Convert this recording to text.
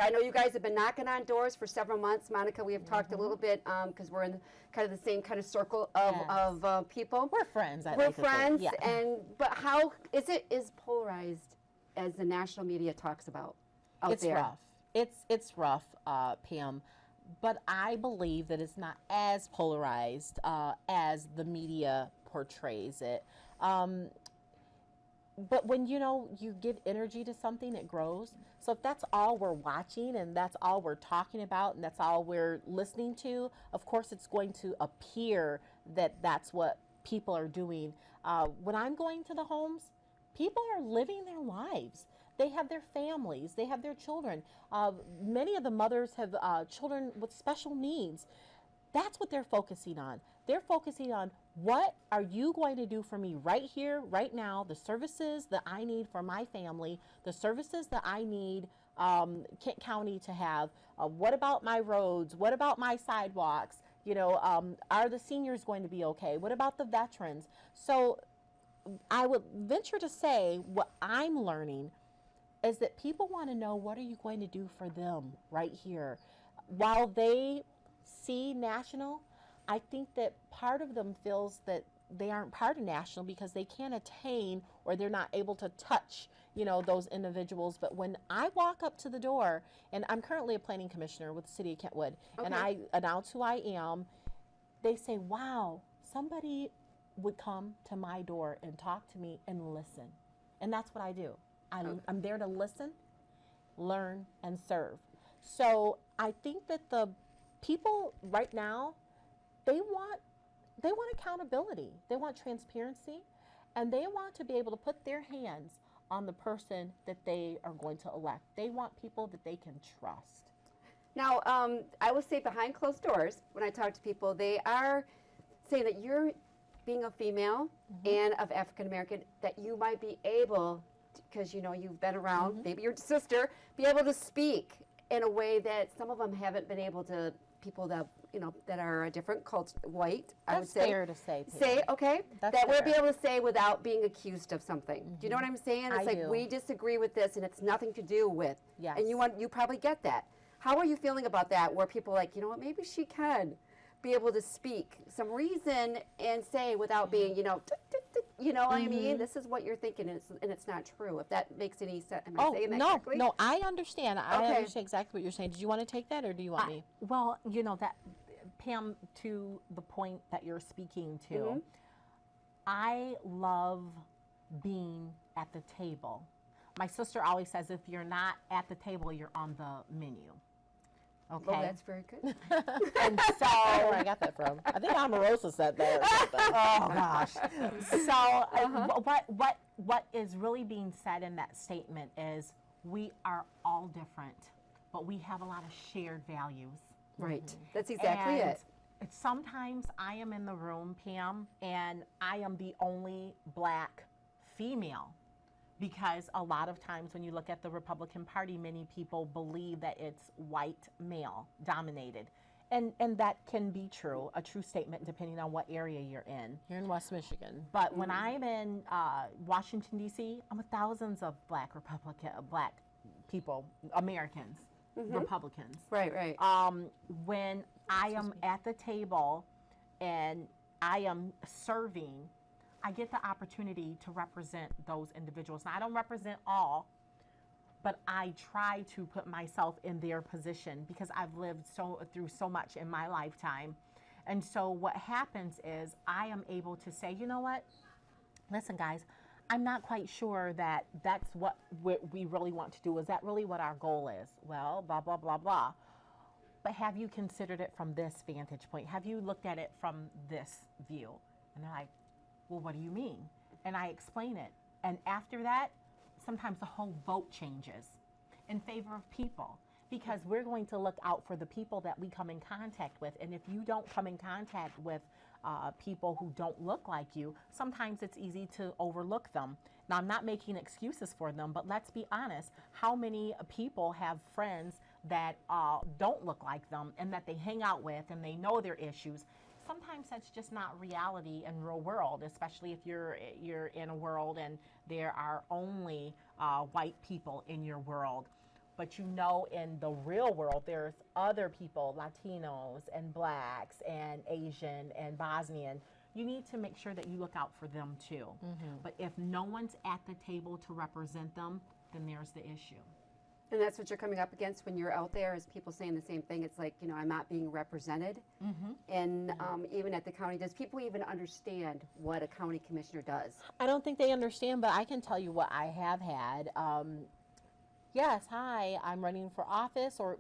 I know you guys have been knocking on doors for several months. Monica, we have talked a little bit because we're in kind of the same kind of circle of people. We're friends. We're friends, Yeah. but how is Polarized as the national media talks about out there? Rough. It's rough, Pam. But I believe that it's not as polarized as the media portrays it. But when you give energy to something, it grows. So if that's all we're watching and that's all we're talking about and that's all we're listening to, of course it's going to appear that that's what people are doing. When I'm going to the homes, people are living their lives. They have their families. They have their children. Many of the mothers have children with special needs. That's what they're focusing on. They're focusing on what are you going to do for me right here, right now, the services that I need for my family, the services that I need Kent County to have. What about my roads? What about my sidewalks? Are the seniors going to be okay? What about the veterans? So I would venture to say what I'm learning is that people want to know what are you going to do for them right here. While they see national, I think that part of them feels that they aren't part of national because they can't attain or they're not able to touch, those individuals. But when I walk up to the door, and I'm currently a planning commissioner with the city of Kentwood, and I announce who I am, they say, wow, somebody would come to my door and talk to me and listen. And that's what I do. I'm there to listen, learn, and serve. So I think that the people right now, they want accountability. They want transparency, and they want to be able to put their hands on the person that they are going to elect. They want people that they can trust. Now, I will say behind closed doors, when I talk to people, they are saying that you're being a female and of African American, that you might be able, because you've been around, maybe your sister, be able to speak in a way that some of them haven't been able to. People that that are a different culture, white, I would say. That's fair to say. Say okay. That's that we'll fair. be able to say without being accused of something. Do you know what I'm saying? It's I like do. we disagree with this, and it's nothing to do with. Yes. And you probably get that. How are you feeling about that? Where people are like, you know what? Maybe she can be able to speak some reason and say without being, what I mean? This is what you're thinking, and it's not true. If that makes any sense, am I saying that correctly? No, I understand. I understand exactly what you're saying. Did you want to take that, or do you want me? Well, that, Pam, to the point that you're speaking to, I love being at the table. My sister always says, if you're not at the table, you're on the menu. Okay. Well, that's very good. And so, where I got that from? I think Omarosa said that or something. Oh gosh. So what is really being said in that statement is we are all different, but we have a lot of shared values. Right. That's exactly it. Sometimes I am in the room, Pam, and I am the only black female. Because a lot of times when you look at the Republican Party, many people believe that it's white male dominated. And that can be true, a true statement depending on what area you're in. You're in West Michigan. But when I'm in Washington, D.C., I'm with thousands of black people, Americans, Republicans. Right. When I am at the table and I am serving, I get the opportunity to represent those individuals. Now, I don't represent all, but I try to put myself in their position because I've lived through so much in my lifetime. And so what happens is I am able to say, you know what? Listen, guys, I'm not quite sure that that's what we really want to do. Is that really what our goal is? Well, blah, blah, blah, blah. But have you considered it from this vantage point? Have you looked at it from this view? And they're like, well, what do you mean? And I explain it. And after that, sometimes the whole vote changes in favor of people because we're going to look out for the people that we come in contact with. And if you don't come in contact with people who don't look like you, sometimes it's easy to overlook them. Now, I'm not making excuses for them, but let's be honest. How many people have friends that don't look like them and that they hang out with and they know their issues? Sometimes that's just not reality in real world, especially if you're in a world and there are only white people in your world. but you know in the real world there's other people, Latinos and Blacks and Asian and Bosnian. You need to make sure that you look out for them too. But if no one's at the table to represent them, then there's the issue. And that's what you're coming up against when you're out there, is people saying the same thing. It's like, you know, I'm not being represented. And even at the county, does people even understand what a county commissioner does? I don't think they understand, but I can tell you what I have had. Yes, hi, I'm running for office, or